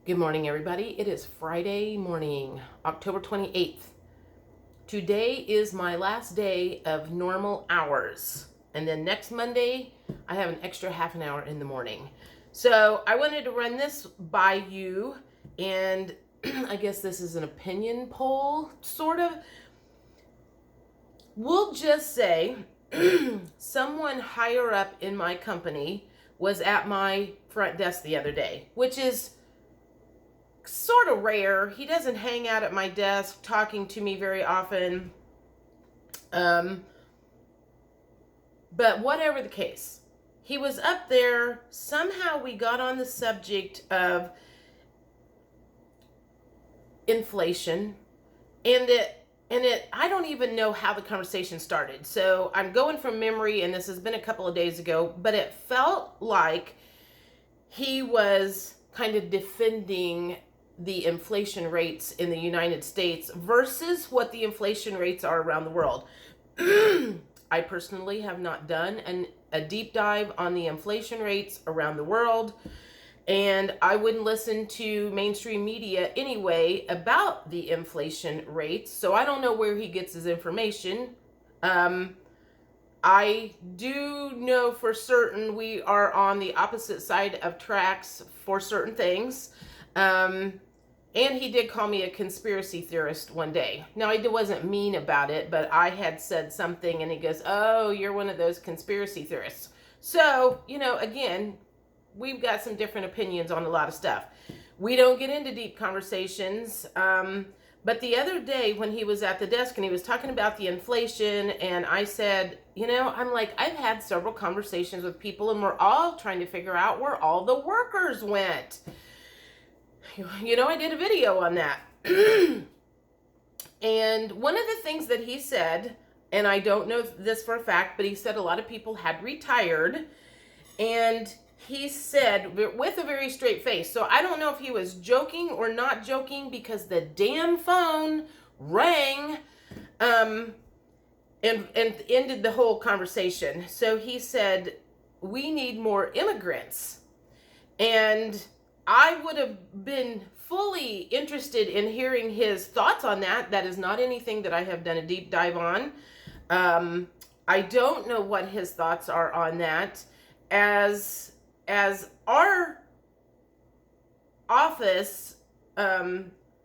Good morning, everybody. It is Friday morning, October 28th. Today is my last day of normal hours. And then next Monday, I have an extra half an hour in the morning. So I wanted to run this by you. And I guess this is an opinion poll, sort of. We'll just say someone higher up in my company was at my front desk the other day, which is sort of rare. He doesn't hang out at my desk talking to me very often. But whatever the case, he was up there. Somehow we got on the subject of inflation, and I don't even know how the conversation started. So I'm going from memory, and this has been a couple of days ago, but it felt like he was kind of defending the inflation rates in the United States versus what the inflation rates are around the world. I personally have not done a deep dive on the inflation rates around the world, and I wouldn't listen to mainstream media anyway about the inflation rates, so I don't know where he gets his information. I do know for certain we are on the opposite side of tracks for certain things. And he did call me a conspiracy theorist one day. Now, he wasn't mean about it, but I had said something, and he goes, "Oh, you're one of those conspiracy theorists." So, again, we've got some different opinions on a lot of stuff. We don't get into deep conversations. But the other day when he was at the desk and he was talking about the inflation, and I said, I'm like, I've had several conversations with people, and we're all trying to figure out where all the workers went. I did a video on that. And one of the things that he said, and I don't know this for a fact, but he said a lot of people had retired. And he said, with a very straight face, so I don't know if he was joking or not joking, because the damn phone rang and ended the whole conversation. So he said, we need more immigrants. And I would have been fully interested in hearing his thoughts on that. That is not anything that I have done a deep dive on. I don't know what his thoughts are on that. As our office,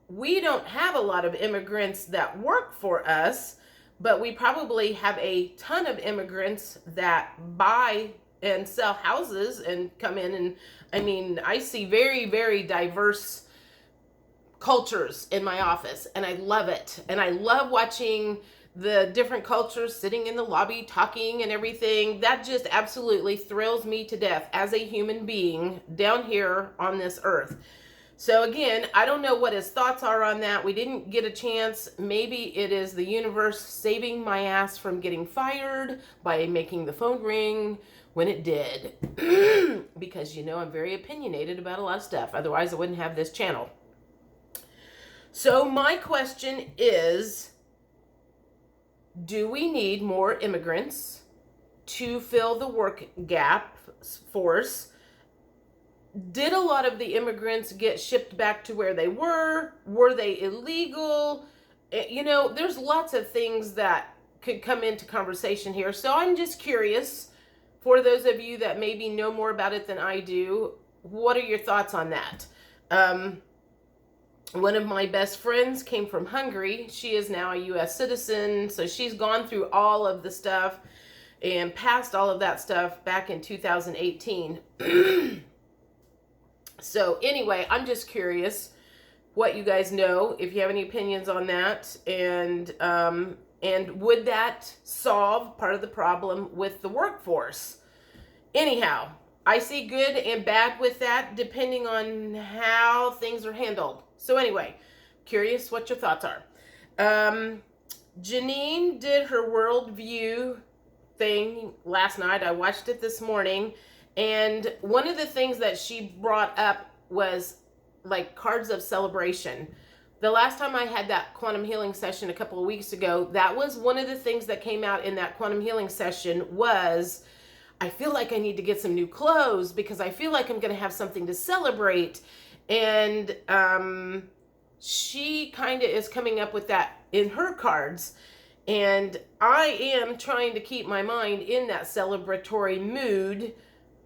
we don't have a lot of immigrants that work for us, but we probably have a ton of immigrants that buy and sell houses and come in. And I see very, very diverse cultures in my office, and I love it. And I love watching the different cultures sitting in the lobby talking and everything. That just absolutely thrills me to death as a human being down here on this earth. So again, I don't know what his thoughts are on that. We didn't get a chance. Maybe it is the universe saving my ass from getting fired by making the phone ring when it did. Because I'm very opinionated about a lot of stuff. Otherwise, I wouldn't have this channel. So my question is, do we need more immigrants to fill the work gap force? Did a lot of the immigrants get shipped back to where they were? Were they illegal? There's lots of things that could come into conversation here. So I'm just curious, for those of you that maybe know more about it than I do, what are your thoughts on that? One of my best friends came from Hungary. She is now a U.S. citizen, so she's gone through all of the stuff and passed all of that stuff back in 2018. So anyway, I'm just curious what you guys know, if you have any opinions on that, and would that solve part of the problem with the workforce? Anyhow, I see good and bad with that depending on how things are handled. So anyway, curious what your thoughts are. Janine did her worldview thing last night. I watched it this morning. And one of the things that she brought up was like cards of celebration. The last time I had that quantum healing session a couple of weeks ago, that was one of the things that came out in that quantum healing session was, I feel like I need to get some new clothes because I feel like I'm going to have something to celebrate. And she kind of is coming up with that in her cards. And I am trying to keep my mind in that celebratory mood,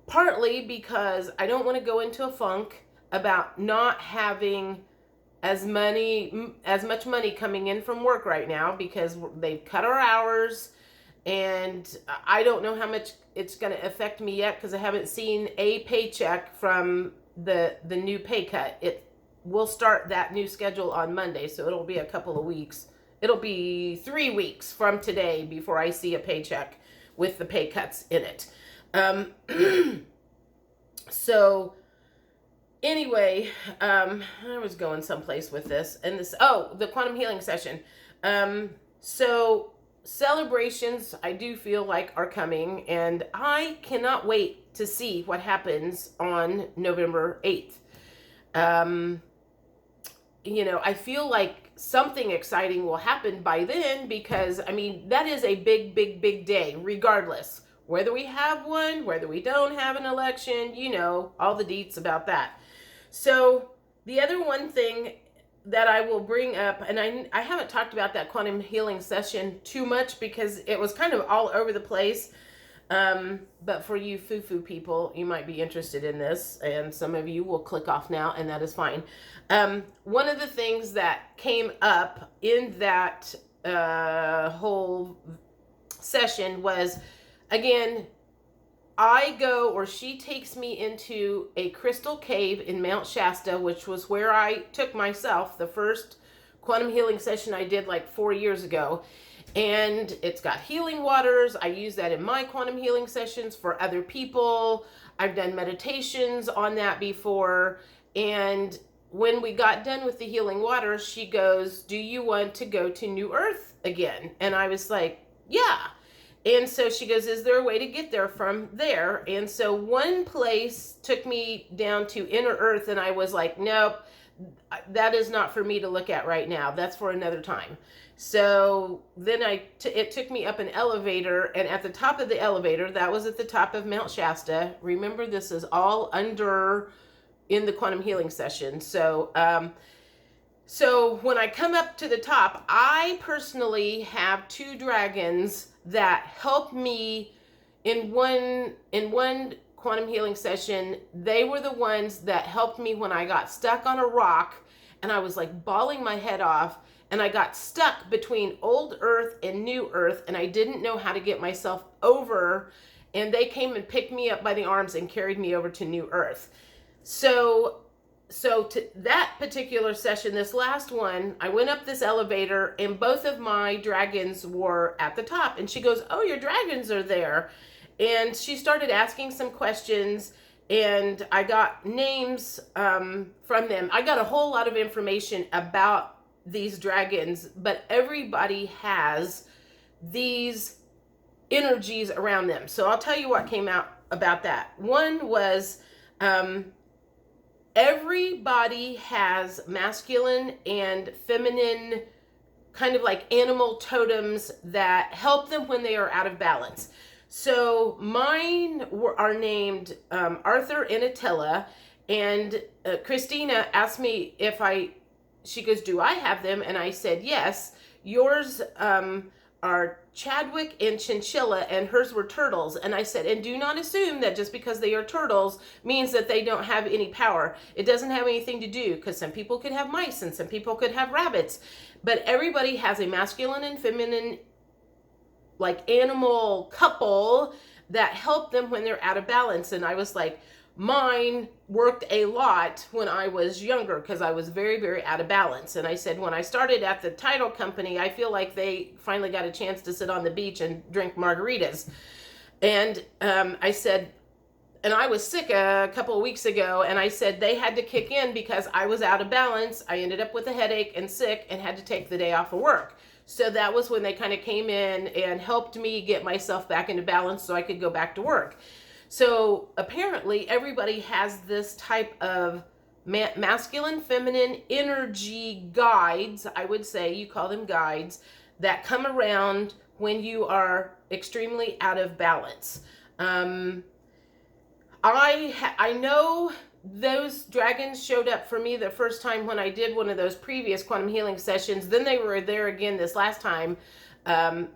partly because I don't want to go into a funk about not having as much money coming in from work right now, because they've cut our hours, and I don't know how much it's going to affect me yet, because I haven't seen a paycheck from the new pay cut. It will start that new schedule on Monday, so it'll be a couple of weeks. It'll be 3 weeks from today before I see a paycheck with the pay cuts in it. So anyway, I was going someplace with this, and the quantum healing session. So celebrations, I do feel like, are coming, and I cannot wait to see what happens on November 8th. I feel like something exciting will happen by then, because, I mean, that is a big, big, big day, regardless. Whether we have one, whether we don't have an election, all the deets about that. So the other one thing that I will bring up, and I haven't talked about that quantum healing session too much because it was kind of all over the place. But for you foo-foo people, you might be interested in this, and some of you will click off now, and that is fine. One of the things that came up in that whole session was, again, she takes me into a crystal cave in Mount Shasta, which was where I took myself the first quantum healing session I did like 4 years ago. And it's got healing waters. I use that in my quantum healing sessions for other people. I've done meditations on that before. And when we got done with the healing waters, she goes, "Do you want to go to New Earth again?" And I was like, "Yeah." And so she goes, "Is there a way to get there from there?" And so one place took me down to Inner Earth, and I was like, "Nope, that is not for me to look at right now. That's for another time." So then it took me up an elevator, and at the top of the elevator, that was at the top of Mount Shasta. Remember, this is all in the quantum healing session. So when I come up to the top, I personally have 2 dragons that help me in one quantum healing session. They were the ones that helped me when I got stuck on a rock and I was like bawling my head off, and I got stuck between old Earth and new Earth, and I didn't know how to get myself over, and they came and picked me up by the arms and carried me over to New Earth. So to that particular session, this last one, I went up this elevator, and both of my dragons were at the top, and she goes, "Oh, your dragons are there." And she started asking some questions, and I got names from them. I got a whole lot of information about these dragons, but everybody has these energies around them. So I'll tell you what came out about that. One was everybody has masculine and feminine kind of like animal totems that help them when they are out of balance. So mine are named Arthur and Attila, and Christina asked me she goes, "Do I have them?" And I said, "Yes." Yours are Chadwick and Chinchilla, and hers were turtles. And I said, "And do not assume that just because they are turtles means that they don't have any power. It doesn't have anything to do, because some people could have mice and some people could have rabbits. But everybody has a masculine and feminine, like, animal couple that help them when they're out of balance." And I was like, mine worked a lot when I was younger because I was very, very out of balance. And I said, when I started at the title company, I feel like they finally got a chance to sit on the beach and drink margaritas. And I said, and I was sick a couple of weeks ago, and I said they had to kick in because I was out of balance. I ended up with a headache and sick and had to take the day off of work. So that was when they kind of came in and helped me get myself back into balance so I could go back to work. So apparently everybody has this type of masculine, feminine energy guides, I would say, you call them guides, that come around when you are extremely out of balance. I know those dragons showed up for me the first time when I did one of those previous quantum healing sessions. Then they were there again this last time.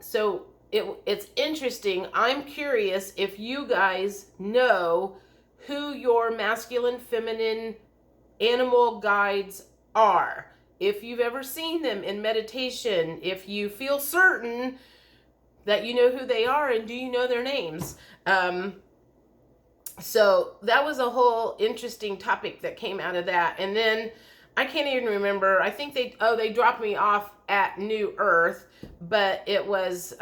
So it's interesting. I'm curious if you guys know who your masculine, feminine, animal guides are. If you've ever seen them in meditation, if you feel certain that you know who they are, and do you know their names? So that was a whole interesting topic that came out of that. And then I can't even remember. I think they dropped me off at New Earth, but it was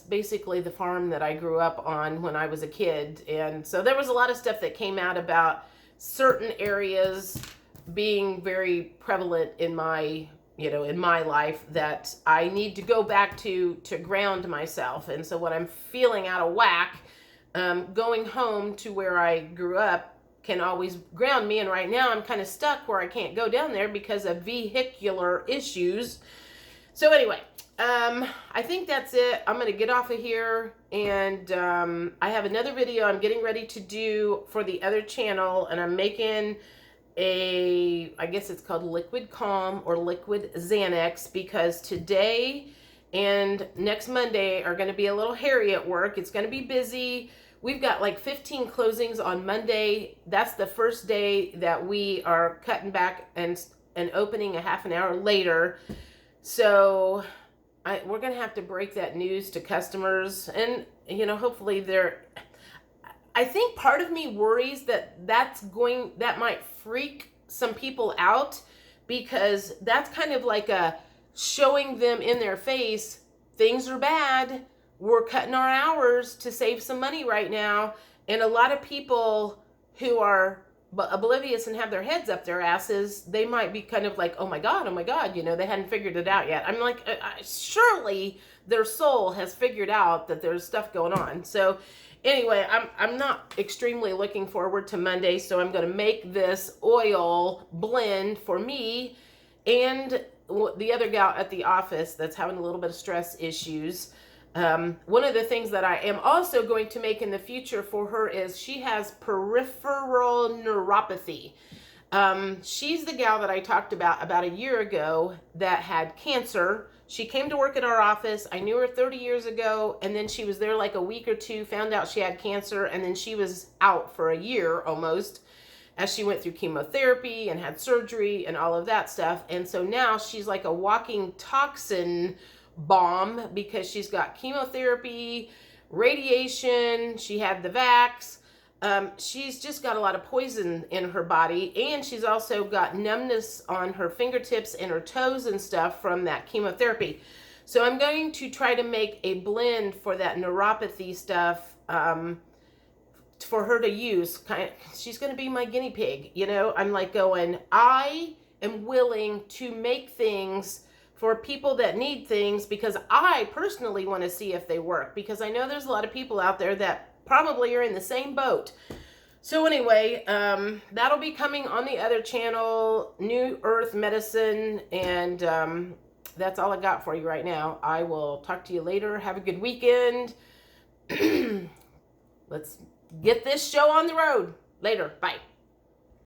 basically the farm that I grew up on when I was a kid. And so there was a lot of stuff that came out about certain areas being very prevalent in my life that I need to go back to ground myself. And so when I'm feeling out of whack, going home to where I grew up can always ground me. And right now I'm kind of stuck where I can't go down there because of vehicular issues. So anyway, I think that's it. I'm going to get off of here, and I have another video I'm getting ready to do for the other channel, and I'm making I guess it's called Liquid Calm or Liquid Xanax, because today and next Monday are going to be a little hairy at work. It's going to be busy. We've got like 15 closings on Monday. That's the first day that we are cutting back and opening a half an hour later. So we're going to have to break that news to customers, and hopefully I think part of me worries that might freak some people out, because that's kind of like a showing them in their face, things are bad. We're cutting our hours to save some money right now. And a lot of people who are oblivious and have their heads up their asses, they might be kind of like, oh my God, they hadn't figured it out yet. I'm like, surely their soul has figured out that there's stuff going on. So anyway, I'm not extremely looking forward to Monday, so I'm going to make this oil blend for me and the other gal at the office that's having a little bit of stress issues. One of the things that I am also going to make in the future for her is she has peripheral neuropathy. She's the gal that I talked about a year ago that had cancer. She came to work at our office. I knew her 30 years ago, and then she was there like a week or two, found out she had cancer, and then she was out for a year almost as she went through chemotherapy and had surgery and all of that stuff. And so now she's like a walking toxin bomb, because she's got chemotherapy, radiation, she had the vax. She's just got a lot of poison in her body, and she's also got numbness on her fingertips and her toes and stuff from that chemotherapy. So I'm going to try to make a blend for that neuropathy stuff for her to use. She's going to be my guinea pig. I'm like going, I am willing to make things for people that need things, because I personally want to see if they work, because I know there's a lot of people out there that probably are in the same boat. So anyway, that'll be coming on the other channel, New Earth Medicine, and that's all I got for you right now. I will talk to you later. Have a good weekend. Let's get this show on the road. Later. Bye.